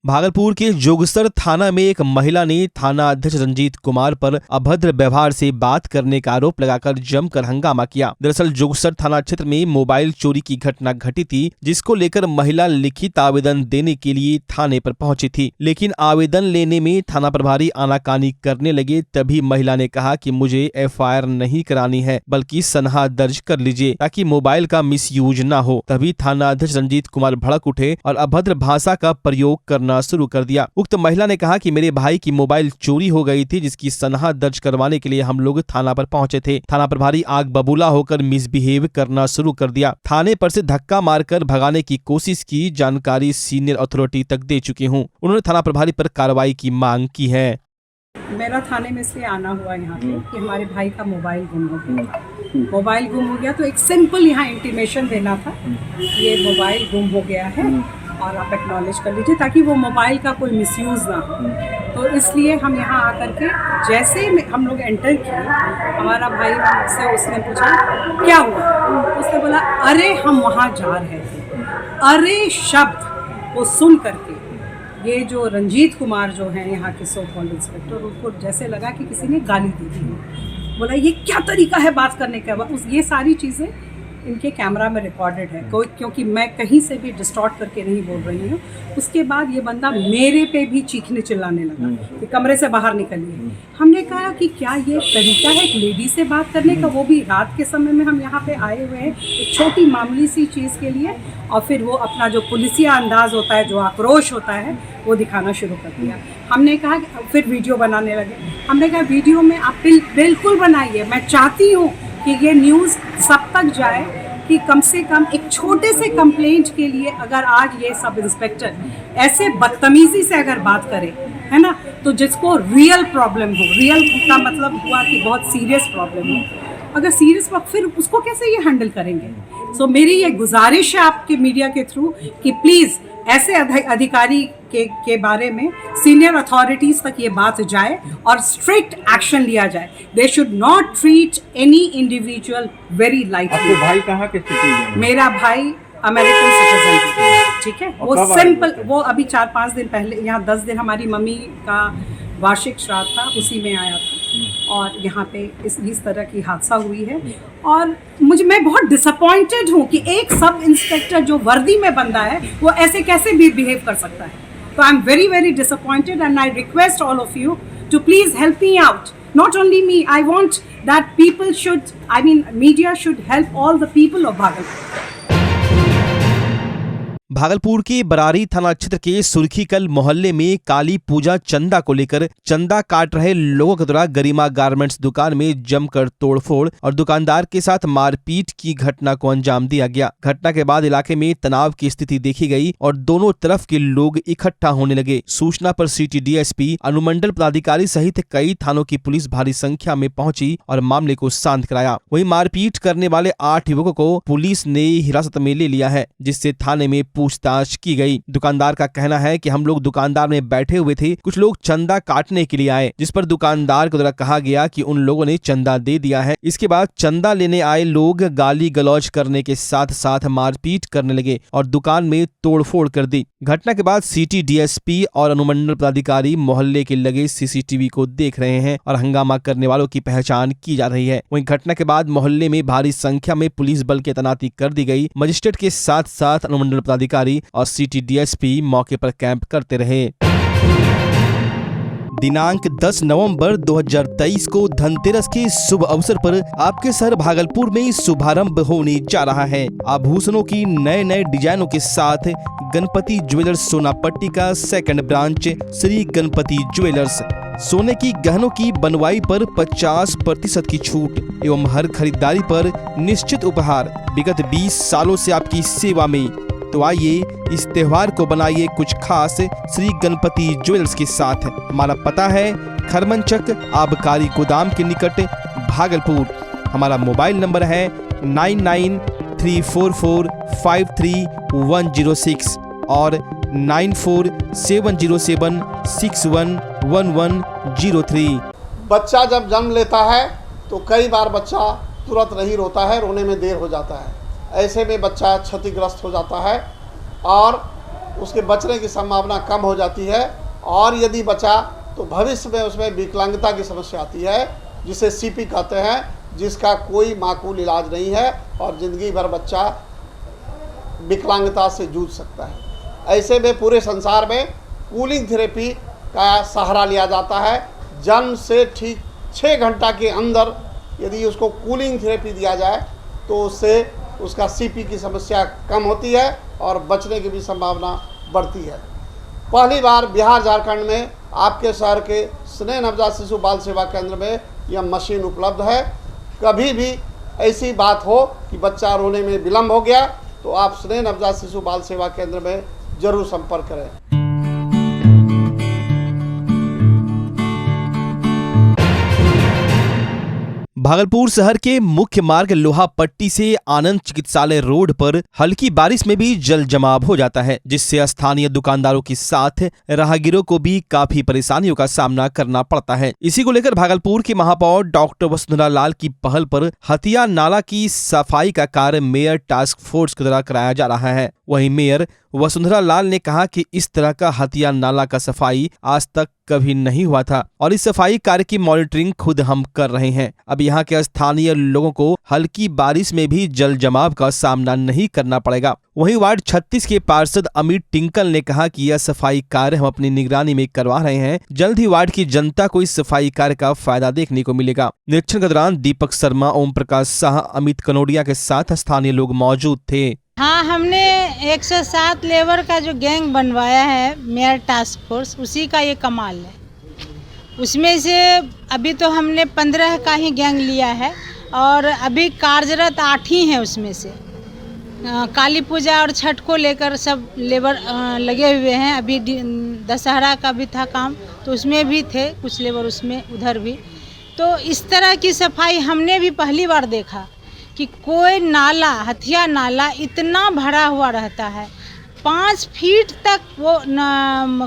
भागलपुर के जोगसर थाना में एक महिला ने थाना अध्यक्ष रंजीत कुमार पर अभद्र व्यवहार से बात करने का आरोप लगाकर जमकर हंगामा किया। दरअसल जोगसर थाना क्षेत्र में मोबाइल चोरी की घटना घटी थी, जिसको लेकर महिला लिखित आवेदन देने के लिए थाने पर पहुंची थी, लेकिन आवेदन लेने में थाना प्रभारी आनाकानी करने लगे। तभी महिला ने कहा कि मुझे एफआईआर नहीं करानी है, बल्कि सनहा दर्ज कर लीजिए ताकि मोबाइल का मिसयूज न हो। तभी थाना अध्यक्ष रंजीत कुमार भड़क उठे और अभद्र भाषा का प्रयोग करना शुरू कर दिया। उक्त महिला ने कहा कि मेरे भाई की मोबाइल चोरी हो गई थी, जिसकी सनहा दर्ज करवाने के लिए हम लोग थाना पर पहुंचे थे। थाना प्रभारी आग बबूला होकर मिसबिहेव करना शुरू कर दिया। थाने पर से धक्का मारकर भगाने की कोशिश की। जानकारी सीनियर अथॉरिटी तक दे चुकी हूं। उन्होंने थाना प्रभारी पर कार्रवाई की मांग की है। मेरा थाने में इसलिए आना हुआ यहाँ पे कि हमारे भाई का मोबाइल गुम हो गया। मोबाइल गुम हो गया तो एक सिंपल यहाँ इंटीमेशन देना था, ये मोबाइल गुम हो गया है और आप एक्नॉलेज कर लीजिए ताकि वो मोबाइल का कोई मिसयूज़ ना हो। तो इसलिए हम यहाँ आकर के जैसे हम लोग एंटर किए, हमारा भाई से उसने पूछा क्या हुआ, उसने बोला अरे हम वहाँ जा रहे थे। अरे शब्द वो सुन करके ये जो रंजीत कुमार जो हैं यहाँ के सो कॉल्ड इंस्पेक्टर, उनको जैसे लगा कि किसी ने गाली दी थी। बोला ये क्या तरीका है बात करने का। ये सारी चीज़ें इनके कैमरा में रिकॉर्डेड है, क्योंकि मैं कहीं से भी डिस्टॉर्ट करके नहीं बोल रही हूँ। उसके बाद ये बंदा मेरे पे भी चीखने चिल्लाने लगा कि कमरे से बाहर निकलिए। हमने कहा कि क्या ये तरीका है एक लेडी से बात करने का, वो भी रात के समय में। हम यहाँ पे आए हुए हैं एक छोटी मामूली सी चीज़ के लिए, और फिर वो अपना जो पुलिसिया अंदाज होता है, जो आक्रोश होता है, वो दिखाना शुरू कर दिया। हमने कहा कि फिर वीडियो बनाने लगे। हमने कहा वीडियो में आप बिल्कुल बनाइए, मैं चाहती हूँ कि ये न्यूज़ सब तक जाए कि कम से कम एक छोटे से कंप्लेंट के लिए अगर आज ये सब इंस्पेक्टर ऐसे बदतमीजी से अगर बात करे, है ना, तो जिसको रियल प्रॉब्लम हो, रियल का मतलब हुआ कि बहुत सीरियस प्रॉब्लम हो, अगर सीरियस फिर उसको कैसे ये हैंडल करेंगे। सो मेरी ये गुजारिश है आपके मीडिया के थ्रू कि प्लीज़ ऐसे अधिकारी के बारे में सीनियर अथॉरिटीज़ तक ये बात जाए और स्ट्रिक्ट एक्शन लिया जाए। They should not treat any individual very lightly. आपके भाई कहाँ के सिटीजन? मेरा भाई अमेरिकन सिटीजन है, ठीक है। वो सिंपल, वो अभी 4-5 दिन पहले यहाँ 10 दिन हमारी मम्मी का वार्षिक श्राद्ध था, उसी में आया था और यहाँ पे इस तरह की हादसा हुई है। और मैं बहुत डिसअपॉइंटेड हूँ कि एक सब इंस्पेक्टर जो वर्दी में बंदा है वो ऐसे कैसे भी बिहेव कर सकता है। तो I am very very disappointed and I request all of you to please help me out. Not only me, I want that people should, media should help all the people of Bhagalpur. Bhagalpur के बरारी थाना क्षेत्र के सुर्खीकल मोहल्ले में काली पूजा चंदा को लेकर चंदा काट रहे लोगों के द्वारा गरिमा गारमेंट्स दुकान में जमकर तोड़फोड़ और दुकानदार के साथ मारपीट की घटना को अंजाम दिया गया। घटना के बाद इलाके में तनाव की स्थिति देखी गई और दोनों तरफ के लोग इकट्ठा होने लगे। सूचना पर सिटी डीएसपी, अनुमंडल पदाधिकारी सहित कई थानों की पुलिस भारी संख्या में पहुंची और मामले को शांत कराया। वहीं मारपीट करने वाले 8 युवकों को पुलिस ने हिरासत में ले लिया है, जिससे थाने में पूछताछ की गई। दुकानदार का कहना है कि हम लोग दुकानदार में बैठे हुए थे, कुछ लोग चंदा काटने के लिए आए, जिस पर दुकानदार के द्वारा कहा गया कि उन लोगों ने चंदा दे दिया है। इसके बाद चंदा लेने आए लोग गाली गलौज करने के साथ साथ मारपीट करने लगे और दुकान में तोड़फोड़ कर दी। घटना के बाद सिटी डीएसपी और अनुमंडल पदाधिकारी मोहल्ले के लगे सीसीटीवी को देख रहे हैं और हंगामा करने वालों की पहचान की जा रही है। वहीं घटना के बाद मोहल्ले में भारी संख्या में पुलिस बल की तैनाती कर दी गई। मजिस्ट्रेट के साथ साथ अनुमंडल पदाधिकारी और सिटी डीएसपी मौके पर कैंप करते रहे। दिनांक 10 नवंबर 2023 को धनतेरस के शुभ अवसर पर आपके शहर भागलपुर में शुभारंभ होने जा रहा है। आभूषणों की नए नए डिजाइनों के साथ गणपति ज्वेलर्स सोनापट्टी का second branch Shri Ganpati jewellers. सोने की गहनों की बनवाई पर 50% की छूट एवं हर खरीदारी पर निश्चित उपहार। विगत 20 सालों से आपकी सेवा में। तो आइए इस त्योहार को बनाइए कुछ खास श्री गणपति ज्वेलर्स के साथ। हमारा पता है खरमनचक आबकारी गोदाम के निकट भागलपुर। हमारा मोबाइल नंबर है 9934453106 और 947076111103। बच्चा जब जन्म लेता है तो कई बार बच्चा तुरंत नहीं रोता है, रोने में देर हो जाता है। ऐसे में बच्चा क्षतिग्रस्त हो जाता है और उसके बचने की संभावना कम हो जाती है। और यदि बचा तो भविष्य में उसमें विकलांगता की समस्या आती है, जिसे सीपी कहते हैं, जिसका कोई माकूल इलाज नहीं है और ज़िंदगी भर बच्चा विकलांगता से जूझ सकता है। ऐसे में पूरे संसार में कूलिंग थेरेपी का सहारा लिया जाता है। जन्म से ठीक 6 घंटा के अंदर यदि उसको कूलिंग थेरेपी दिया जाए तो उससे उसका सीपी की समस्या कम होती है और बचने की भी संभावना बढ़ती है। पहली बार बिहार झारखंड में आपके शहर के स्नेह नवजात शिशु बाल सेवा केंद्र में यह मशीन उपलब्ध है। कभी भी ऐसी बात हो कि बच्चा रोने में विलम्ब हो गया तो आप स्नेह नवजात शिशु बाल सेवा केंद्र में जरूर संपर्क करें। भागलपुर शहर के मुख्य मार्ग लोहा पट्टी से आनंद चिकित्सालय रोड पर हल्की बारिश में भी जल जमाव हो जाता है, जिससे स्थानीय दुकानदारों के साथ राहगीरों को भी काफी परेशानियों का सामना करना पड़ता है। इसी को लेकर भागलपुर की महापौर डॉक्टर वसुंधरा लाल की पहल पर हथिया नाला की सफाई का कार्य मेयर टास्क फोर्स के द्वारा कराया जा रहा है। वहीं मेयर वसुंधरा लाल ने कहा कि इस तरह का हथिया नाला का सफाई आज तक कभी नहीं हुआ था और इस सफाई कार्य की मॉनिटरिंग खुद हम कर रहे हैं। अब यहाँ के स्थानीय लोगों को हल्की बारिश में भी जल जमाव का सामना नहीं करना पड़ेगा। वहीं वार्ड 36 के पार्षद अमित टिंकल ने कहा कि यह सफाई कार्य हम अपनी निगरानी में करवा रहे हैं। जल्द ही वार्ड की जनता को इस सफाई कार्य का फायदा देखने को मिलेगा। निरीक्षण के दौरान दीपक शर्मा, ओम प्रकाश शाह, अमित कनोडिया के साथ स्थानीय लोग मौजूद थे। हाँ, हमने 107 लेबर का जो गैंग बनवाया है मेयर टास्क फोर्स, उसी का ये कमाल है। उसमें से अभी तो हमने 15 का ही गैंग लिया है और अभी कार्यरत 8 ही हैं। उसमें से काली पूजा और छठ को लेकर सब लेबर लगे हुए हैं। अभी दशहरा का भी था काम तो उसमें भी थे कुछ लेबर, उसमें उधर भी। तो इस तरह की सफाई हमने भी पहली बार देखा कि कोई नाला, हथिया नाला इतना भरा हुआ रहता है, 5 फीट तक वो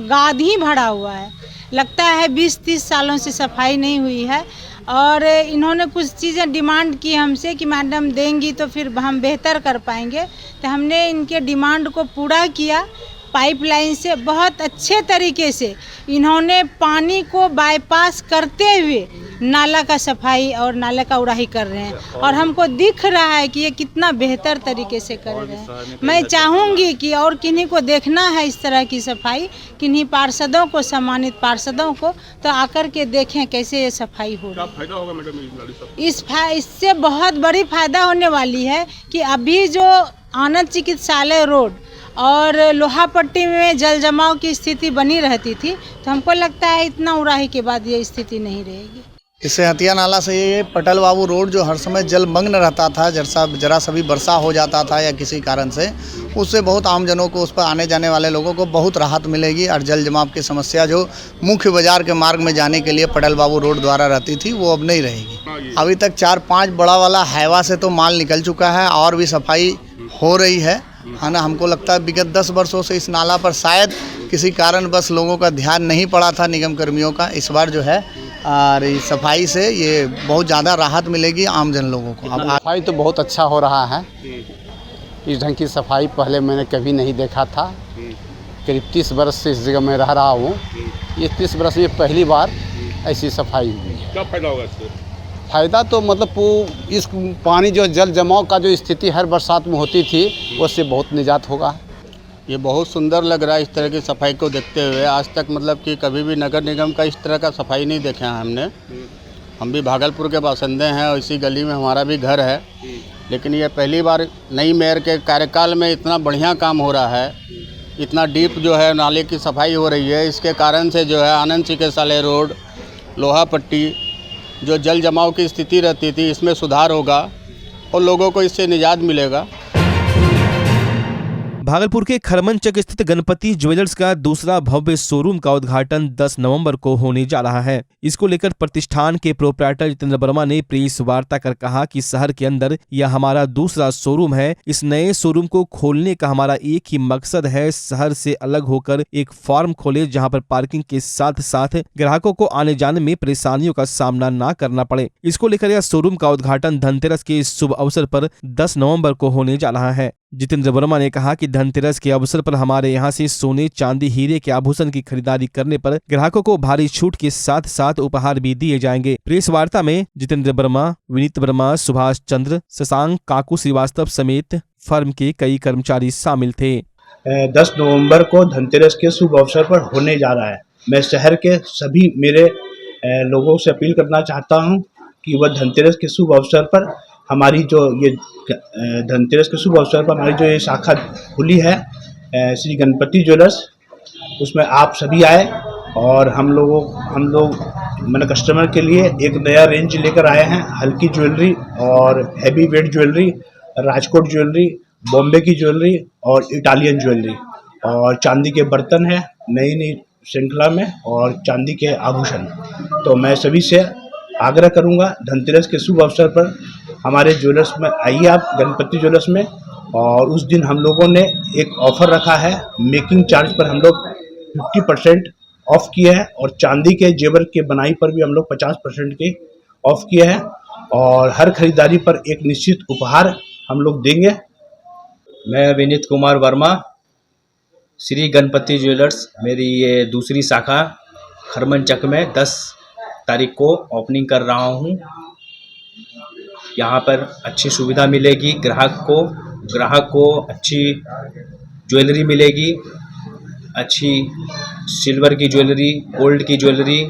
गाद ही भरा हुआ है। लगता है 20-30 सालों से सफाई नहीं हुई है। और इन्होंने कुछ चीज़ें डिमांड की हमसे कि मैडम देंगी तो फिर हम बेहतर कर पाएंगे, तो हमने इनके डिमांड को पूरा किया। पाइपलाइन से बहुत अच्छे तरीके से इन्होंने पानी को बाईपास करते हुए नाला का सफाई और नाले का उड़ाही कर रहे हैं और हमको दिख रहा है कि ये कितना बेहतर तरीके से कर रहे हैं। मैं चाहूँगी कि और किन्हीं को देखना है इस तरह की सफाई, किन्हीं पार्षदों को, सम्मानित पार्षदों को, तो आकर के देखें कैसे ये सफाई हो रही है। इससे बहुत बड़ी फायदा होने वाली है कि अभी जो आनंद चिकित्सालय रोड और लोहा पट्टी में जल जमाव की स्थिति बनी रहती थी, तो हमको लगता है इतना उड़ाही के बाद ये स्थिति नहीं रहेगी। इससे हथिया नाला से ये पटल बाबू रोड जो हर समय जलमग्न रहता था, जरा सभी वर्षा हो जाता था या किसी कारण से, उससे बहुत आमजनों को, उस पर आने जाने वाले लोगों को बहुत राहत मिलेगी और जल जमाव की समस्या जो मुख्य बाजार के मार्ग में जाने के लिए पटल बाबू रोड द्वारा रहती थी वो अब नहीं रहेगी। अभी तक 4-5 बड़ा वाला हाईवा से तो माल निकल चुका है और भी सफाई हो रही है ना। हमको लगता है विगत 10 वर्षों से इस नाला पर शायद किसी कारण बस लोगों का ध्यान नहीं पड़ा था, निगम कर्मियों का। इस बार जो है और इस सफाई से ये बहुत ज़्यादा राहत मिलेगी आमजन लोगों को। अब सफाई तो बहुत अच्छा हो रहा है। इस ढंग की सफाई पहले मैंने कभी नहीं देखा था। करीब 30 बरस से इस जगह में रह रहा हूँ। ये 30 बरस में पहली बार ऐसी सफाई हुई है। क्या फ़ायदा होगा इससे? फ़ायदा तो मतलब इस पानी जो जल जमाव का जो स्थिति हर बरसात में होती थी उससे बहुत निजात होगा। ये बहुत सुंदर लग रहा है इस तरह की सफाई को देखते हुए। आज तक मतलब कि कभी भी नगर निगम का इस तरह का सफाई नहीं देखा है हमने। हम भी भागलपुर के बासिंदे हैं और इसी गली में हमारा भी घर है, लेकिन ये पहली बार नई मेयर के कार्यकाल में इतना बढ़िया काम हो रहा है। इतना डीप जो है नाले की सफाई हो रही है। इसके कारण से जो है आनंद चिकित्सालय रोड, लोहा पट्टी जो जल जमाव की स्थिति रहती थी, इसमें सुधार होगा और लोगों को इससे निजात मिलेगा। भागलपुर के खरमनचक स्थित गणपति ज्वेलर्स का दूसरा भव्य शोरूम का उद्घाटन 10 नवंबर को होने जा रहा है। इसको लेकर प्रतिष्ठान के प्रोप्राइटर जितेंद्र वर्मा ने प्रेस वार्ता कर कहा कि शहर के अंदर यह हमारा दूसरा शोरूम है। इस नए शोरूम को खोलने का हमारा एक ही मकसद है, शहर से अलग होकर एक फार्म खोले जहां पर पार्किंग के साथ साथ ग्राहकों को आने जाने में परेशानियों का सामना न करना पड़े। इसको लेकर यह शोरूम का उद्घाटन धनतेरस के शुभ अवसर पर 10 नवम्बर को होने जा रहा है। जितेंद्र वर्मा ने कहा कि धनतेरस के अवसर पर हमारे यहाँ से सोने, चांदी, हीरे के आभूषण की खरीदारी करने पर ग्राहकों को भारी छूट के साथ साथ उपहार भी दिए जाएंगे। प्रेस वार्ता में जितेंद्र वर्मा, विनीत वर्मा, सुभाष चंद्र, शशांक, काकू श्रीवास्तव समेत फर्म के कई कर्मचारी शामिल थे। 10 नवंबर को धनतेरस के शुभ अवसर पर होने जा रहा है। मैं शहर के सभी मेरे लोगों से अपील करना चाहता हूं कि वह धनतेरस के शुभ अवसर पर हमारी जो ये धनतेरस के शुभ अवसर पर हमारी जो ये शाखा खुली है श्री गणपति ज्वेलर्स, उसमें आप सभी आए और हम लोग मैंने कस्टमर के लिए एक नया रेंज लेकर आए हैं। हल्की ज्वेलरी और heavy weight jewellery, Rajkot jewellery, Bombay की ज्वेलरी और इटालियन ज्वेलरी और चांदी के बर्तन हैं नई श्रृंखला में और चांदी के आभूषण। तो मैं सभी से आग्रह करूंगा धनतेरस के शुभ अवसर पर हमारे ज्वेलर्स में आइए आप, गणपति ज्वेलर्स में। और उस दिन हम लोगों ने एक ऑफ़र रखा है, मेकिंग चार्ज पर हम लोग 50% ऑफ किए हैं और चांदी के जेवर के बनाई पर भी हम लोग 50% के ऑफ किए हैं और हर खरीदारी पर एक निश्चित उपहार हम लोग देंगे। मैं विनीत कुमार वर्मा, श्री गणपति ज्वेलर्स, मेरी ये दूसरी शाखा खरमन चक में 10 तारीख को ओपनिंग कर रहा हूँ। यहाँ पर अच्छी सुविधा मिलेगी ग्राहक को अच्छी ज्वेलरी मिलेगी, अच्छी सिल्वर की ज्वेलरी, गोल्ड की ज्वेलरी,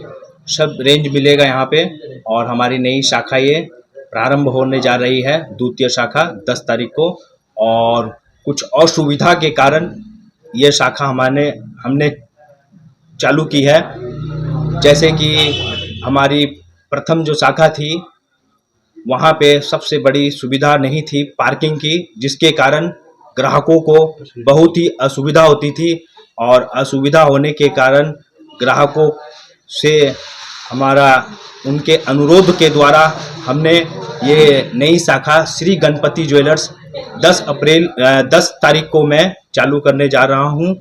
सब रेंज मिलेगा यहाँ पे। और हमारी नई शाखा ये प्रारंभ होने जा रही है, द्वितीय शाखा 10 तारीख को। और कुछ और सुविधा के कारण ये शाखा हमने चालू की है। जैसे कि हमारी प्रथम जो शाखा थी वहाँ पे सबसे बड़ी सुविधा नहीं थी पार्किंग की, जिसके कारण ग्राहकों को बहुत ही असुविधा होती थी और असुविधा होने के कारण ग्राहकों से उनके अनुरोध के द्वारा हमने ये नई शाखा श्री गणपति ज्वेलर्स 10 तारीख को मैं चालू करने जा रहा हूँ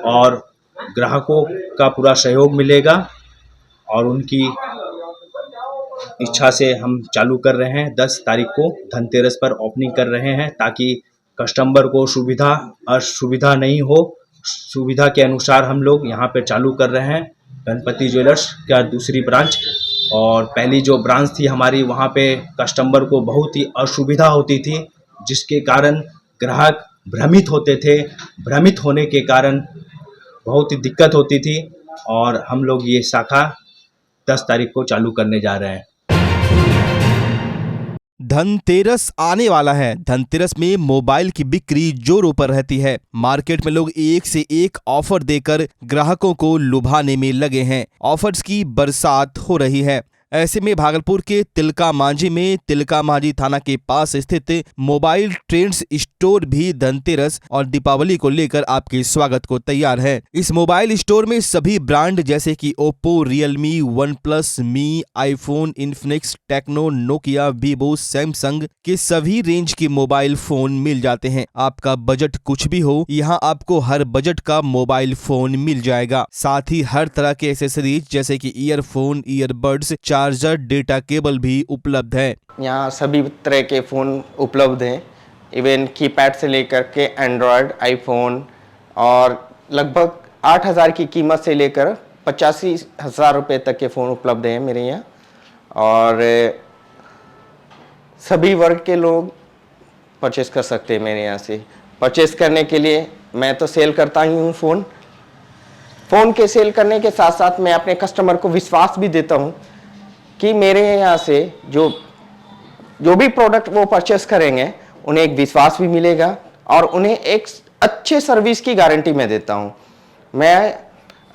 और ग्राहकों का पूरा सहयोग मिलेगा और उनकी इच्छा से हम चालू कर रहे हैं। 10 तारीख को धनतेरस पर ओपनिंग कर रहे हैं ताकि कस्टमर को असुविधा नहीं हो। सुविधा के अनुसार हम लोग यहाँ पे चालू कर रहे हैं गणपति ज्वेलर्स का दूसरी ब्रांच। और पहली जो ब्रांच थी हमारी, वहाँ पे कस्टमर को बहुत ही असुविधा होती थी, जिसके कारण ग्राहक भ्रमित होते थे। भ्रमित होने के कारण बहुत ही दिक्कत होती थी और हम लोग ये शाखा 10 तारीख को चालू करने जा रहे हैं। धनतेरस आने वाला है। धनतेरस में मोबाइल की बिक्री जोरों पर रहती है। मार्केट में लोग एक से एक ऑफर देकर ग्राहकों को लुभाने में लगे हैं। ऑफर्स की बरसात हो रही है। ऐसे में भागलपुर के तिलका मांझी में तिलका मांझी थाना के पास स्थित मोबाइल ट्रेंड्स स्टोर भी धनतेरस और दीपावली को लेकर आपके स्वागत को तैयार है। इस मोबाइल स्टोर में सभी ब्रांड जैसे कि Oppo, Realme, OnePlus, Mi, iPhone, Infinix, Tecno, Nokia, Vivo, Samsung के सभी रेंज के मोबाइल फोन मिल जाते हैं। आपका बजट कुछ भी हो, यहाँ आपको हर बजट का मोबाइल फोन मिल जाएगा। साथ ही हर तरह के एसेसरीज जैसे कि earphone, earbuds, charger, data cable भी उपलब्ध है। यहाँ सभी तरह के फ़ोन उपलब्ध हैं, इवन कीपैड से लेकर के एंड्रॉयड, आईफोन और लगभग 8,000 की कीमत से लेकर 85,000 रुपये तक के फ़ोन उपलब्ध हैं मेरे यहाँ। और सभी वर्ग के लोग परचेस कर सकते हैं मेरे यहाँ से। परचेस करने के लिए मैं तो सेल करता ही हूँ फ़ोन के सेल करने के साथ साथ मैं अपने कस्टमर को विश्वास भी देता हूँ कि मेरे यहाँ से जो भी प्रोडक्ट वो परचेस करेंगे उन्हें एक विश्वास भी मिलेगा और उन्हें एक अच्छे सर्विस की गारंटी मैं देता हूँ। मैं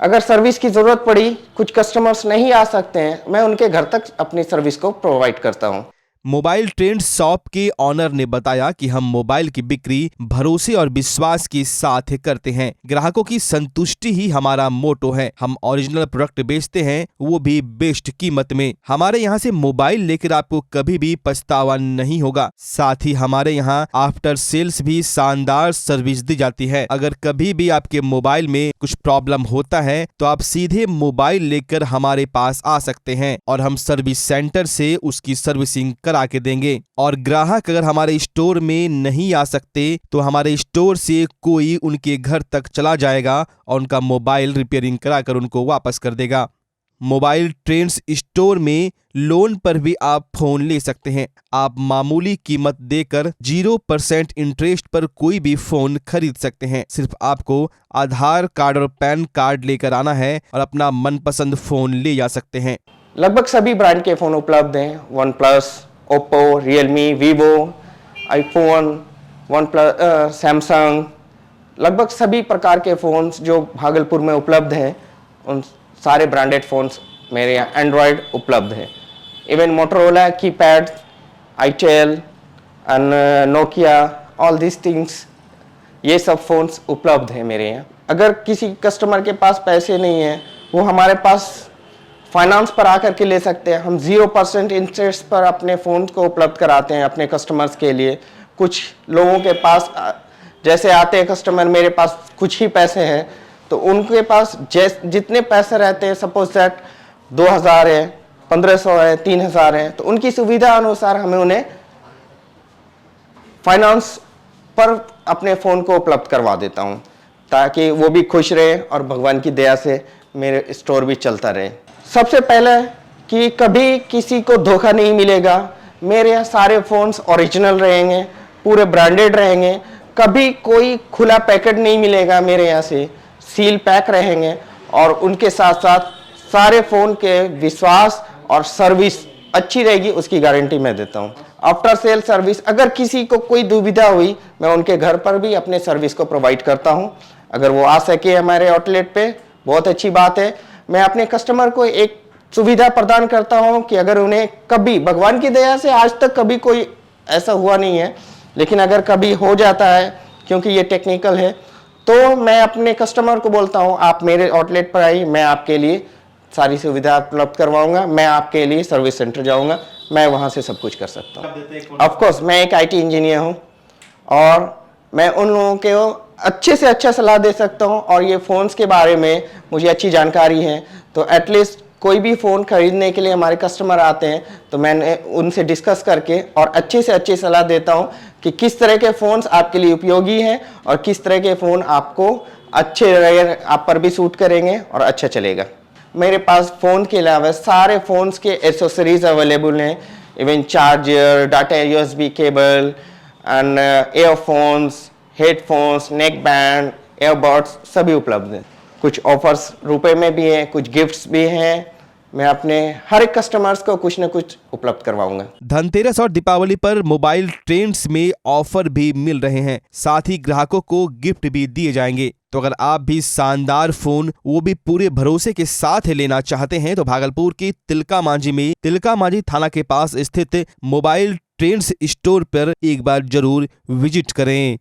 अगर सर्विस की ज़रूरत पड़ी, कुछ कस्टमर्स नहीं आ सकते हैं, मैं उनके घर तक अपनी सर्विस को प्रोवाइड करता हूँ। मोबाइल ट्रेंड शॉप के ऑनर ने बताया कि हम मोबाइल की बिक्री भरोसे और विश्वास के साथ करते हैं। ग्राहकों की संतुष्टि ही हमारा मोटो है। हम ओरिजिनल प्रोडक्ट बेचते हैं, वो भी बेस्ट कीमत में। हमारे यहाँ से मोबाइल लेकर आपको कभी भी पछतावा नहीं होगा। साथ ही हमारे यहाँ आफ्टर सेल्स भी शानदार सर्विस दी जाती है। अगर कभी भी आपके मोबाइल में कुछ प्रॉब्लम होता है तो आप सीधे मोबाइल लेकर हमारे पास आ सकते हैं और हम सर्विस सेंटर से उसकी सर्विसिंग करा के देंगे। और ग्राहक अगर हमारे स्टोर में नहीं आ सकते तो हमारे स्टोर से कोई उनके घर तक चला जाएगा और उनका मोबाइल रिपेयरिंग कराकर उनको वापस कर देगा। मोबाइल ट्रेंड्स स्टोर में लोन पर भी आप फोन ले सकते हैं। आप मामूली कीमत देकर 0% इंटरेस्ट पर कोई भी फोन खरीद सकते हैं। सिर्फ आपको आधार कार्ड और पैन कार्ड लेकर आना है और अपना मनपसंद फोन ले जा सकते हैं। लगभग सभी ब्रांड के फ़ोन उपलब्ध हैं। One plus, Oppo, Realme, Vivo, iPhone, one plus, Samsung, लगभग सभी प्रकार के फ़ोन्स जो भागलपुर में उपलब्ध हैं उन सारे ब्रांडेड फ़ोन्स मेरे यहाँ एंड्रॉयड उपलब्ध है। Even Motorola keypad, itel and Nokia, all this things, ये सब फ़ोन्स उपलब्ध हैं मेरे यहाँ। अगर किसी कस्टमर के पास पैसे नहीं हैं वो हमारे पास फाइनेंस पर आकर के ले सकते हैं। हम 0% इंटरेस्ट पर अपने फ़ोन को उपलब्ध कराते हैं अपने कस्टमर्स के लिए। कुछ लोगों के पास जैसे आते हैं कस्टमर, मेरे पास कुछ ही पैसे हैं तो उनके पास जितने पैसे रहते हैं, सपोज दैट 2000 है, 1500 है, 3000 है, तो उनकी सुविधा अनुसार हमें उन्हें फाइनेंस पर अपने फ़ोन को उपलब्ध करवा देता हूं ताकि वो भी खुश रहे और भगवान की दया से मेरे स्टोर भी चलता रहे। सबसे पहले कि कभी किसी को धोखा नहीं मिलेगा। मेरे यहाँ सारे फ़ोन्स ओरिजिनल रहेंगे, पूरे ब्रांडेड रहेंगे। कभी कोई खुला पैकेट नहीं मिलेगा मेरे यहाँ से, सील पैक रहेंगे। और उनके साथ साथ सारे फ़ोन के विश्वास और सर्विस अच्छी रहेगी, उसकी गारंटी मैं देता हूँ। आफ्टर सेल सर्विस, अगर किसी को कोई दुविधा हुई मैं उनके घर पर भी अपने सर्विस को प्रोवाइड करता हूँ। अगर वो आ सके हमारे आउटलेट पे बहुत अच्छी बात है। मैं अपने कस्टमर को एक सुविधा प्रदान करता हूँ कि अगर उन्हें कभी, भगवान की दया से आज तक कभी कोई ऐसा हुआ नहीं है, लेकिन अगर कभी हो जाता है क्योंकि ये टेक्निकल है, तो मैं अपने कस्टमर को बोलता हूँ आप मेरे आउटलेट पर आइए, मैं आपके लिए सारी सुविधा उपलब्ध करवाऊंगा। मैं आपके लिए सर्विस सेंटर जाऊंगा, मैं वहाँ से सब कुछ कर सकता हूँ। ऑफ कोर्स मैं एक IT इंजीनियर हूँ और मैं उन लोगों को अच्छे से अच्छा सलाह दे सकता हूँ। और ये फ़ोन्स के बारे में मुझे अच्छी जानकारी है, तो एटलीस्ट कोई भी फ़ोन खरीदने के लिए हमारे कस्टमर आते हैं तो मैंने उनसे डिस्कस करके और अच्छे से अच्छी सलाह देता हूं कि किस तरह के फ़ोन्स आपके लिए उपयोगी हैं और किस तरह के फ़ोन आपको अच्छे रहेंगे, आप पर भी सूट करेंगे और अच्छा चलेगा। मेरे पास फ़ोन के अलावा सारे फ़ोन्स के एसेसरीज अवेलेबल हैं, even charger, data USB cable and earphones, headphones, neck band, earbuds सभी उपलब्ध हैं। कुछ ऑफर्स रुपए में भी हैं, कुछ गिफ्ट्स भी हैं। मैं अपने हर एक कस्टमर्स को कुछ न कुछ उपलब्ध करवाऊंगा। धनतेरस और दीपावली पर मोबाइल ट्रेंड्स में ऑफर भी मिल रहे हैं, साथ ही ग्राहकों को गिफ्ट भी दिए जाएंगे। तो अगर आप भी शानदार फोन, वो भी पूरे भरोसे के साथ लेना चाहते हैं तो भागलपुर के तिलका मांझी थाना के पास स्थित मोबाइल ट्रेंड्स स्टोर पर एक बार जरूर विजिट करें।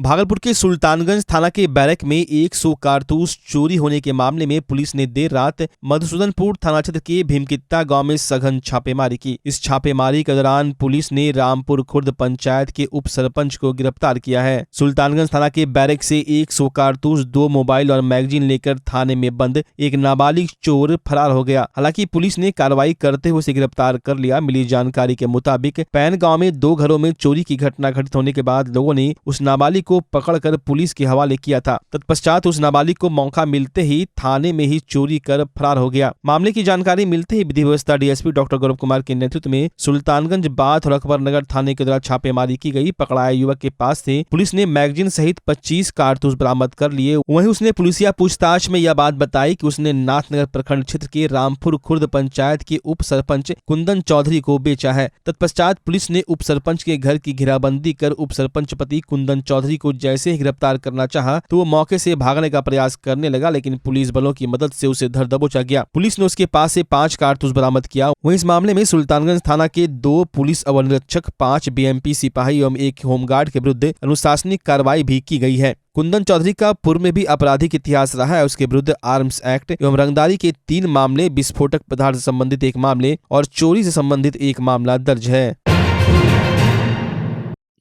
भागलपुर के सुल्तानगंज थाना के बैरक में 100 कारतूस चोरी होने के मामले में पुलिस ने देर रात मधुसूदनपुर थाना क्षेत्र के भीमकित्ता गांव में सघन छापेमारी की। इस छापेमारी के दौरान पुलिस ने रामपुर खुर्द पंचायत के उप सरपंच को गिरफ्तार किया है। सुल्तानगंज थाना के बैरक से 100 कारतूस, 2 मोबाइल और मैगजीन लेकर थाने में बंद एक नाबालिग चोर फरार हो गया। हालांकि पुलिस ने कार्रवाई करते हुए उसे गिरफ्तार कर लिया। मिली जानकारी के मुताबिक पैन गाँव में 2 घरों में चोरी की घटना घटित होने के बाद लोगों ने उस नाबालिग को पकड़कर पुलिस के हवाले किया था। तत्पश्चात उस नाबालिग को मौका मिलते ही थाने में ही चोरी कर फरार हो गया। मामले की जानकारी मिलते ही विधि व्यवस्था DSP डॉक्टर गौरव कुमार के नेतृत्व में सुल्तानगंज बाथ और अकबरनगर थाने के द्वारा छापेमारी की गई। पकड़ाए युवक के पास से पुलिस ने मैगजीन सहित 25 कारतूस बरामद कर लिए। वहीं उसने पुलिसिया पूछताछ में यह बात बताई कि उसने नाथनगर प्रखंड क्षेत्र के रामपुर खुर्द पंचायत के उप सरपंच कुंदन चौधरी को बेचा है। तत्पश्चात पुलिस ने उप सरपंच के घर की घेराबंदी कर उप सरपंच पति कुंदन चौधरी को जैसे ही गिरफ्तार करना चाहा तो वो मौके से भागने का प्रयास करने लगा, लेकिन पुलिस बलों की मदद से उसे धर दबोचा गया। पुलिस ने उसके पास से 5 कारतूस बरामद किया। वहीं इस मामले में सुल्तानगंज थाना के 2 पुलिस अवर निरीक्षक, 5 BMP सिपाही एवं 1 होमगार्ड के विरुद्ध अनुशासनिक कार्रवाई भी की गई है। कुंदन चौधरी का पूर्व में भी आपराधिक इतिहास रहा है। उसके विरुद्ध आर्म्स एक्ट एवं रंगदारी के 3 मामले, विस्फोटक पदार्थ से संबंधित 1 मामले और चोरी से संबंधित 1 मामला दर्ज है।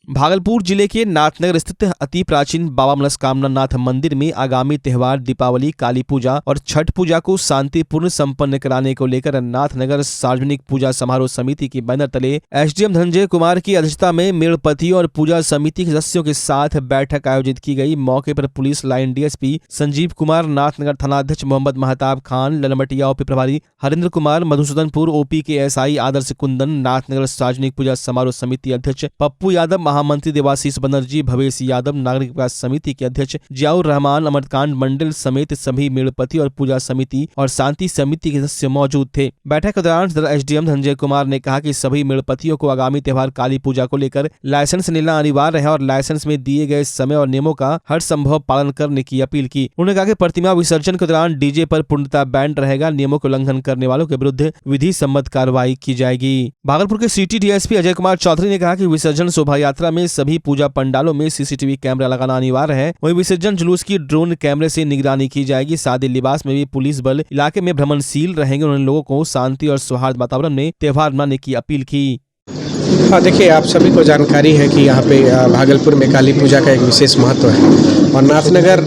भागलपुर जिले के नाथनगर स्थित अति प्राचीन बाबा मनस्कामना नाथ मंदिर में आगामी त्योहार दीपावली, काली पूजा और छठ पूजा को शांतिपूर्ण संपन्न कराने को लेकर नाथनगर सार्वजनिक पूजा समारोह समिति के बैनर तले एसडीएम धनंजय कुमार की अध्यक्षता में मेड़पतियों और पूजा समिति के सदस्यों के साथ बैठक आयोजित की गई। मौके पर police line DSP Sanjeev Kumar, Nathnagar थानाध्यक्ष मोहम्मद महताब खान, ललमटिया ओपी प्रभारी हरेंद्र कुमार, मधुसूदनपुर ओपी के एसआई आदर्श कुंदन, नाथनगर सार्वजनिक पूजा समारोह समिति अध्यक्ष पप्पू यादव, महामंत्री देवाशीष बनर्जी, भवेश यादव, नागरिक विकास समिति के अध्यक्ष जियाउर रहमान, अमरकांड मंडल समेत सभी मेड़पति और पूजा समिति और शांति समिति के सदस्य मौजूद थे। बैठक के दौरान एसडीएम धनंजय कुमार ने कहा कि सभी मेड़पतियों को आगामी त्योहार काली पूजा को लेकर लाइसेंस लेना अनिवार्य है और लाइसेंस में दिए गए समय और नियमों का हर संभव पालन करने की अपील की। उन्होंने कहा कि प्रतिमा विसर्जन के दौरान डीजे पर पूर्णतः बैन रहेगा। नियमों के उल्लंघन करने वालों के विरुद्ध विधि सम्मत कार्रवाई की जाएगी। भागलपुर के सिटी डीएसपी अजय कुमार चौधरी ने कहा कि विसर्जन शोभा यात्रा में सभी पूजा पंडालों में सीसीटीवी कैमरा लगाना अनिवार्य है। वहीं विसर्जन जुलूस की ड्रोन कैमरे से निगरानी की जाएगी। सादे लिबास में भी पुलिस बल इलाके में भ्रमणशील रहेंगे। उन्होंने लोगों को शांति और सौहार्द वातावरण में त्योहार मनाने की अपील की। हाँ, देखिए, आप सभी को जानकारी है कि यहाँ पे भागलपुर में काली पूजा का एक विशेष महत्व है और नाथनगर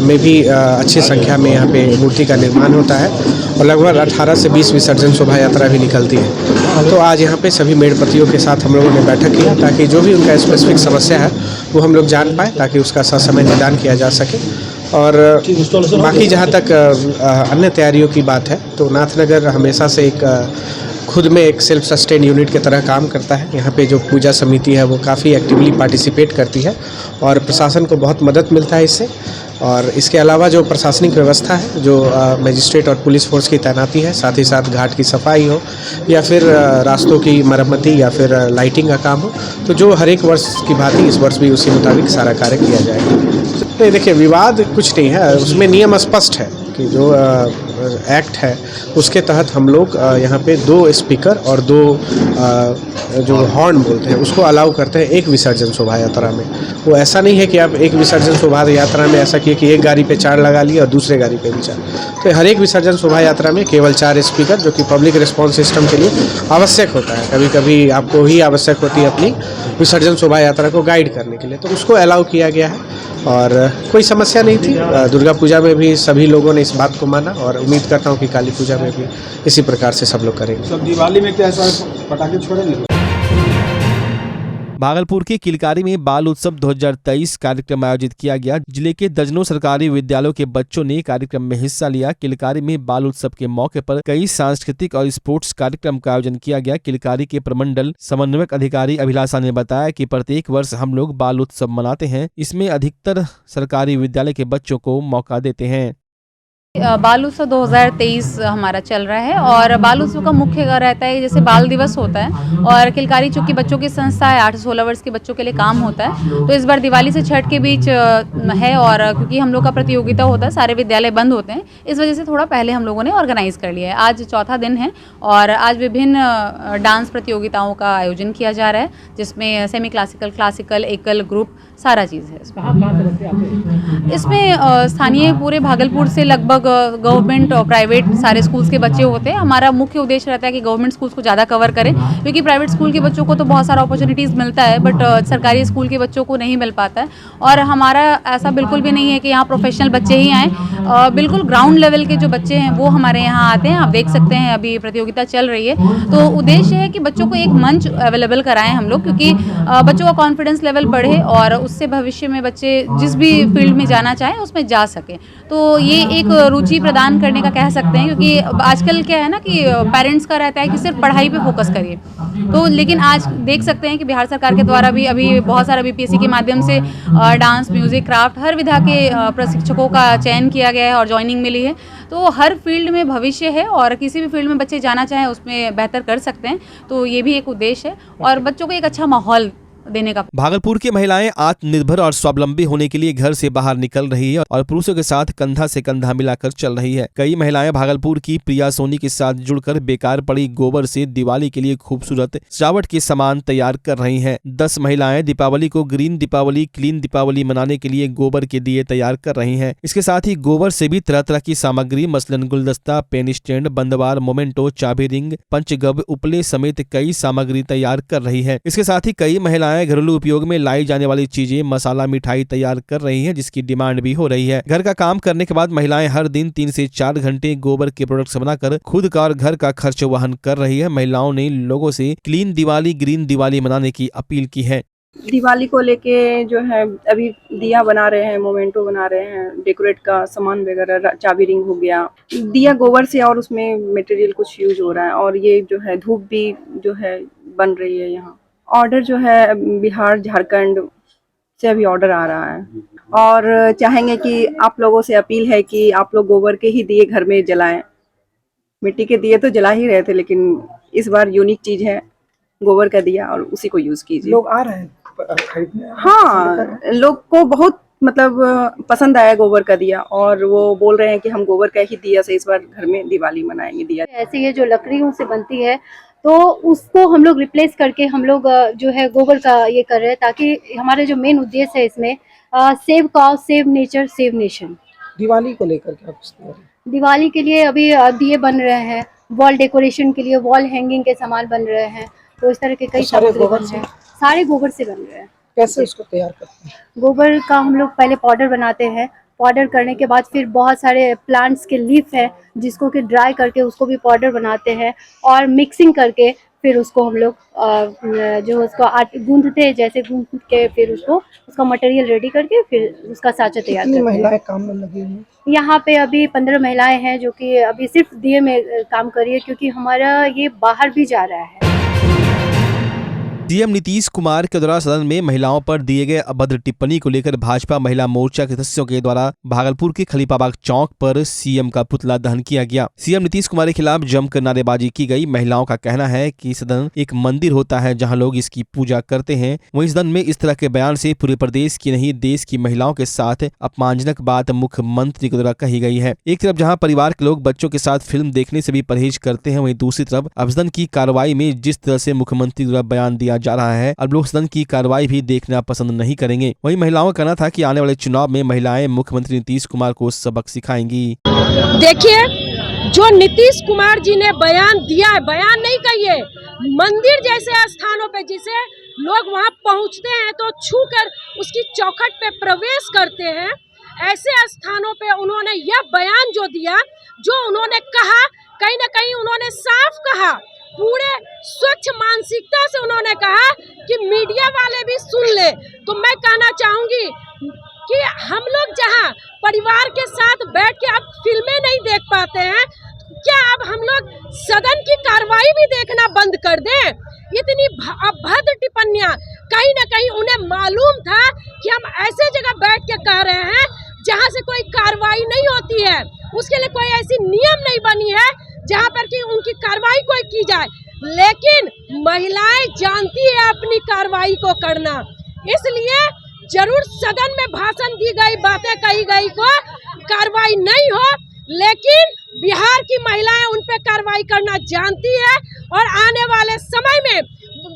में भी अच्छी संख्या में यहाँ पे मूर्ति का निर्माण होता है और लगभग 18 से 20 विसर्जन शोभा यात्रा भी निकलती है। तो आज यहाँ पे सभी मेड़पतियों के साथ हम लोगों ने बैठक की ताकि जो भी उनका स्पेसिफिक समस्या है वो हम लोग जान पाए ताकि उसका ससमय निदान किया जा सके। और बाकी जहाँ तक अन्य तैयारियों की बात है तो नाथनगर हमेशा से एक खुद में एक सेल्फ सस्टेन यूनिट की तरह काम करता है। यहाँ पे जो पूजा समिति है वो काफ़ी एक्टिवली पार्टिसिपेट करती है और प्रशासन को बहुत मदद मिलता है इससे। और इसके अलावा जो प्रशासनिक व्यवस्था है, जो मजिस्ट्रेट और पुलिस फोर्स की तैनाती है, साथ ही साथ घाट की सफाई हो या फिर रास्तों की मरम्मती या फिर लाइटिंग का काम हो, तो जो हर एक वर्ष की भांति इस वर्ष भी उसी मुताबिक सारा कार्य किया जाएगा। नहीं, देखिए, विवाद कुछ नहीं है, उसमें नियम स्पष्ट है कि जो एक्ट है उसके तहत हम लोग यहाँ पे 2 स्पीकर और 2 जो हॉर्न बोलते हैं उसको अलाउ करते हैं एक विसर्जन शोभा यात्रा में। वो ऐसा नहीं है कि आप एक विसर्जन शोभा यात्रा में ऐसा किए कि एक गाड़ी पे 4 लगा लिए और दूसरे गाड़ी पे भी 4। तो हर एक विसर्जन शोभा यात्रा में केवल 4 स्पीकर, जो कि पब्लिक रिस्पॉन्स सिस्टम के लिए आवश्यक होता है। कभी कभी आपको ही आवश्यक होती है अपनी विसर्जन शोभा यात्रा को गाइड करने के लिए, तो उसको अलाउ किया गया है और कोई समस्या नहीं थी। दुर्गा पूजा में भी सभी लोगों ने इस बात को माना और उम्मीद करता हूँ कि काली पूजा में भी इसी प्रकार से सब लोग करेंगे। सब दिवाली में क्या पटाखे छोड़ेंगे? भागलपुर के किलकारी में बाल उत्सव 2023 कार्यक्रम आयोजित किया गया। जिले के दर्जनों सरकारी विद्यालयों के बच्चों ने कार्यक्रम में हिस्सा लिया। किलकारी में बाल उत्सव के मौके पर कई सांस्कृतिक और स्पोर्ट्स कार्यक्रम का आयोजन किया गया। किलकारी के प्रमंडल समन्वयक अधिकारी अभिलाषा ने बताया कि प्रत्येक वर्ष हम लोग बाल उत्सव मनाते हैं। इसमें अधिकतर सरकारी विद्यालय के बच्चों को मौका देते हैं। बाल उत्सव 2023 हमारा चल रहा है और बाल उत्सव का मुख्य रहता है जैसे बाल दिवस होता है और किलकारी चूँकि बच्चों की संस्था है, 8 से 16 वर्ष के बच्चों के लिए काम होता है। तो इस बार दिवाली से छठ के बीच है और क्योंकि हम लोग का प्रतियोगिता होता है, सारे विद्यालय बंद होते हैं, इस वजह से थोड़ा पहले हम लोगों ने ऑर्गेनाइज़ कर लिया है। आज चौथा दिन है और आज विभिन्न डांस प्रतियोगिताओं का आयोजन किया जा रहा है जिसमें सेमी क्लासिकल, क्लासिकल, एकल, ग्रुप सारा चीज़ है। इसमें स्थानीय पूरे भागलपुर से लगभग गवर्नमेंट और प्राइवेट सारे स्कूल्स के बच्चे होते हैं। हमारा मुख्य उद्देश्य रहता है कि गवर्नमेंट स्कूल्स को ज़्यादा कवर करें क्योंकि प्राइवेट स्कूल के बच्चों को तो बहुत सारा अपॉर्चुनिटीज़ मिलता है बट सरकारी स्कूल के बच्चों को नहीं मिल पाता है। और हमारा ऐसा बिल्कुल भी नहीं है कि यहाँ प्रोफेशनल बच्चे ही आएँ, बिल्कुल ग्राउंड लेवल के जो बच्चे हैं वो हमारे यहाँ आते हैं। आप देख सकते हैं अभी प्रतियोगिता चल रही है, तो उद्देश्य है कि बच्चों को एक मंच अवेलेबल कराएं हम लोग, क्योंकि बच्चों का कॉन्फिडेंस लेवल बढ़े और उससे भविष्य में बच्चे जिस भी फील्ड में जाना चाहें उसमें जा सकें। तो ये एक रुचि प्रदान करने का कह सकते हैं, क्योंकि आजकल क्या है ना कि पेरेंट्स का रहता है कि सिर्फ पढ़ाई पे फोकस करिए, तो लेकिन आज देख सकते हैं कि बिहार सरकार के द्वारा भी अभी बहुत सारा बीपीएससी के माध्यम से डांस, म्यूजिक, क्राफ्ट हर विधा के प्रशिक्षकों का चयन किया गया है और ज्वाइनिंग मिली है। तो हर फील्ड में भविष्य है और किसी भी फील्ड में बच्चे जाना चाहें उसमें बेहतर कर सकते हैं। तो ये भी एक उद्देश्य है और बच्चों को एक अच्छा माहौल देने का। भागलपुर की महिलाएं आत्मनिर्भर और स्वावलंबी होने के लिए घर से बाहर निकल रही है और पुरुषों के साथ कंधा से कंधा मिलाकर चल रही है। कई महिलाएं भागलपुर की प्रिया सोनी के साथ जुड़कर बेकार पड़ी गोबर से दिवाली के लिए खूबसूरत सजावट के सामान तैयार कर रही हैं। 10 महिलाएं दीपावली को ग्रीन दीपावली, क्लीन दीपावली मनाने के लिए गोबर के दिए तैयार कर रही हैं। इसके साथ ही गोबर से भी तरह तरह की सामग्री मसलन गुलदस्ता, पेन स्टैंड, बंदवार, मोमेंटो, चाबी रिंग, पंचगव्य, उपले समेत कई सामग्री तैयार कर रही है। इसके साथ ही कई महिलाएं महिलाएं घरेलू उपयोग में लाई जाने वाली चीजें, मसाला, मिठाई तैयार कर रही हैं, जिसकी डिमांड भी हो रही है। घर का काम करने के बाद महिलाएं हर दिन 3 से 4 घंटे गोबर के प्रोडक्ट्स बनाकर खुद का और घर का खर्च वहन कर रही है। महिलाओं ने लोगों से क्लीन दिवाली, ग्रीन दिवाली मनाने की अपील की है। दिवाली को लेके जो है अभी दिया बना रहे हैं, मोमेंटो बना रहे हैं, डेकोरेट का सामान वगैरह, चाबी रिंग हो गया, दिया गोबर से और उसमें मटेरियल कुछ यूज हो रहा है। और ये जो है धूप भी जो है बन रही है। यहाँ ऑर्डर जो है बिहार, झारखंड से अभी ऑर्डर आ रहा है और चाहेंगे कि आप लोगों से अपील है कि आप लोग गोबर के ही दिए घर में जलाएं। मिट्टी के दिए तो जला ही रहे थे, लेकिन इस बार यूनिक चीज है गोबर का दिया और उसी को यूज कीजिए। लोग आ रहे हैं खरीदने? हाँ, लोग को बहुत मतलब पसंद आया गोबर का दिया और वो बोल रहे हैं कि हम गोबर का ही दिया से इस बार घर में दिवाली मनाएंगे। दिया ऐसे ये जो लकड़ियों से बनती है तो उसको हम लोग रिप्लेस करके हम लोग जो है गोबर का ये कर रहे हैं, ताकि हमारे जो मेन उद्देश्य है इसमें save cow, save nature, save nation. Diwali को लेकर क्या पूछते हैं? दिवाली के लिए अभी दिए बन रहे हैं, वॉल डेकोरेशन के लिए वॉल हैंगिंग के सामान बन रहे हैं, तो इस तरह के कई सामग्री बन रहे हैं। सारे गोबर से बन रहे हैं। कैसे उसको तैयार करते हैं? गोबर का हम लोग पहले पाउडर बनाते हैं, पाउडर करने के बाद फिर बहुत सारे प्लांट्स के लीफ है जिसको कि ड्राई करके उसको भी पाउडर बनाते हैं और मिक्सिंग करके फिर उसको हम लोग जो उसको गूंथते हैं, जैसे गूंथ के फिर उसको उसका मटेरियल रेडी करके फिर उसका साँचा तैयार करते हैं। महिलाएं काम में लगी हुई हैं? यहाँ पे अभी 15 महिलाएं हैं जो कि अभी सिर्फ दिए में काम कर रही है, क्योंकि हमारा ये बाहर भी जा रहा है। सीएम नीतीश कुमार के द्वारा सदन में महिलाओं पर दिए गए अभद्र टिप्पणी को लेकर भाजपा महिला मोर्चा के सदस्यों के द्वारा भागलपुर के खलीफाबाग चौक पर सीएम का पुतला दहन किया गया। सीएम नीतीश कुमार के खिलाफ जमकर नारेबाजी की गई। महिलाओं का कहना है कि सदन एक मंदिर होता है जहां लोग इसकी पूजा करते हैं। वहीं सदन में इस तरह के बयान से पूरे प्रदेश की नहीं, देश की महिलाओं के साथ अपमानजनक बात मुख्यमंत्री के द्वारा कही गई है। एक तरफ जहाँ परिवार के लोग बच्चों के साथ फिल्म देखने से भी परहेज करते हैं, वहीं दूसरी तरफ अब सदन की कार्रवाई में जिस तरह से मुख्यमंत्री द्वारा बयान दिया जा रहा है, अब लोग सदन की कार्रवाई भी देखना पसंद नहीं करेंगे। वहीं महिलाओं का कहना था कि आने वाले चुनाव में महिलाएं मुख्यमंत्री नीतीश कुमार को सबक सिखाएंगी। देखिए, जो नीतीश कुमार जी ने बयान दिया है, बयान नहीं कहिए, मंदिर जैसे स्थानों पे जिसे लोग वहां पहुंचते हैं तो छूकर उसकी चौखट पे प्रवेश करते हैं, ऐसे स्थानों पे उन्होंने यह बयान जो दिया, जो उन्होंने कहा, कहीं न कहीं उन्होंने साफ कहा, पूरे स्वच्छ मानसिकता से उन्होंने कहा कि मीडिया वाले भी सुन ले। तो मैं कहना चाहूंगी कि हम लोग जहां परिवार के साथ बैठ के अब फिल्में नहीं देख पाते हैं, क्या अब हम लोग सदन की कार्रवाई भी देखना बंद कर दें? इतनी अभद्र टिप्पणियां, कहीं न कहीं उन्हें मालूम था कि हम ऐसे जगह बैठ के कह रहे हैं जहां से कोई कार्रवाई नहीं होती है, उसके लिए कोई ऐसी नियम नहीं बनी है जहां पर कि उनकी कार्रवाई कोई की जाए। लेकिन महिलाएं जानती है अपनी कार्रवाई को करना, इसलिए जरूर सदन में भाषण दी गई, बातें कही गई को कार्रवाई नहीं हो, लेकिन बिहार की महिलाएं उन पे कार्रवाई करना जानती है और आने वाले समय में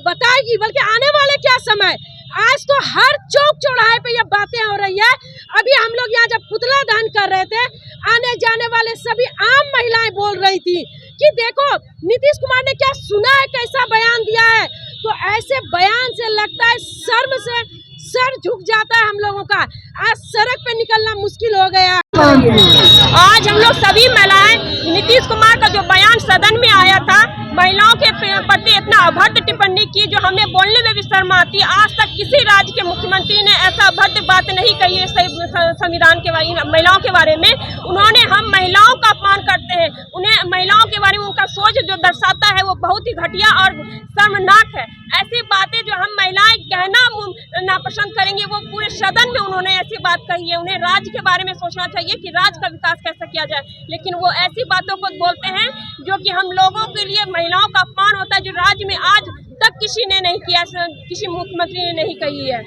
बताएगी। बल्कि आने वाले क्या समय, आज तो हर चौक चौराहे पे ये बातें हो रही है। अभी हम लोग यहाँ जब पुतला दहन कर रहे थे, आने जाने वाले सभी आम महिलाएं बोल रही थी कि देखो नीतीश कुमार ने क्या सुना है, कैसा बयान दिया है। तो ऐसे बयान से लगता है शर्म से सर झुक जाता है हम लोगों का। आज सड़क पे निकलना मुश्किल हो गया। आज हम लोग सभी महिलाएं नीतीश कुमार का जो बयान सदन में आया था, महिलाओं के प्रति इतना अभद्र टिप्पणी की जो हमें बोलने में भी शर्म आती है। आज तक किसी राज्य के मुख्यमंत्री ने ऐसा अभद्र बात नहीं कही है संविधान के बारे में, महिलाओं के बारे में। उन्होंने हम महिलाओं का अपमान करते हैं, उन्हें महिलाओं के बारे में उनका सोच जो दर्शाता है वो बहुत ही घटिया और शर्मनाक है। ऐसी बातें जो हम महिलाएं कहना नापसंद करेंगे, वो पूरे सदन में उन्होंने ऐसी बात कही है। उन्हें राज्य के बारे में सोचना चाहिए कि राज्य का विकास कैसे किया जाए, लेकिन वो ऐसी बातों को बोलते हैं जो कि हम लोगों के लिए महिलाओं का अपमान होता है, जो राज्य में आज तक किसी ने नहीं किया, किसी मुख्यमंत्री ने नहीं कही है।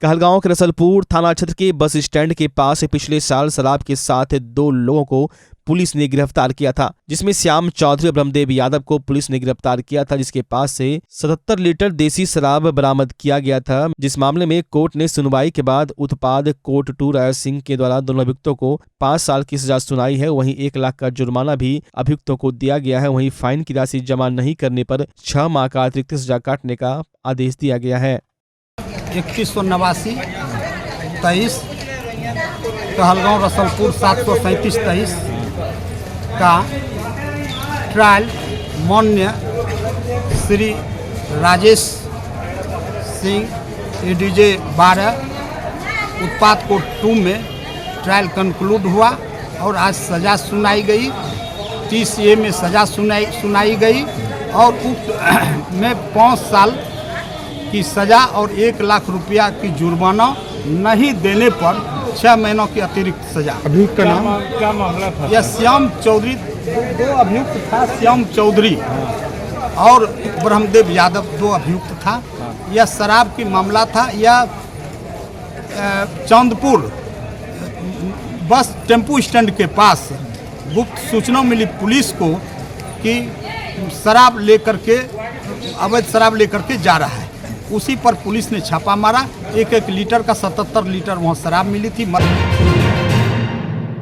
कहलगांव के रसलपुर थाना क्षेत्र के बस स्टैंड के पास पिछले साल शराब के साथ 2 लोगों को पुलिस ने गिरफ्तार किया था, जिसमें श्याम चौधरी और ब्रह्मदेव यादव को पुलिस ने गिरफ्तार किया था, जिसके पास से 77 लीटर देसी शराब बरामद किया गया था। जिस मामले में कोर्ट ने सुनवाई के बाद उत्पाद कोर्ट 2 राय सिंह के द्वारा दोनों अभियुक्तों को 5 साल की सजा सुनाई है। वहीं 1 लाख का जुर्माना भी अभियुक्तों को दिया गया है। वहीं फाइन की राशि जमा नहीं करने पर 6 माह का अतिरिक्त सजा काटने का आदेश दिया गया है। 2189 23 कहलगांव रसलपुर 737 23 का ट्रायल माननीय श्री राजेश सिंह एडीजे 12 उत्पाद कोर्ट 2 में ट्रायल कंक्लूड हुआ और आज सज़ा सुनाई गई। 30A में सज़ा सुनाई गई और उक्त में 5 साल की सज़ा और 1 लाख रुपया की जुर्माना नहीं देने पर 6 महीनों की अतिरिक्त सज़ा। अभियुक्त का नाम क्या मामला था? यह श्याम चौधरी, 2 अभियुक्त था, श्याम चौधरी और ब्रह्मदेव यादव 2 अभियुक्त था। यह शराब की मामला था। यह चांदपुर बस टेम्पू स्टैंड के पास गुप्त सूचना मिली पुलिस को कि शराब लेकर के अवैध शराब लेकर के जा रहा है। उसी पर पुलिस ने छापा मारा। 1-1 लीटर का 77 लीटर वहाँ शराब मिली थी।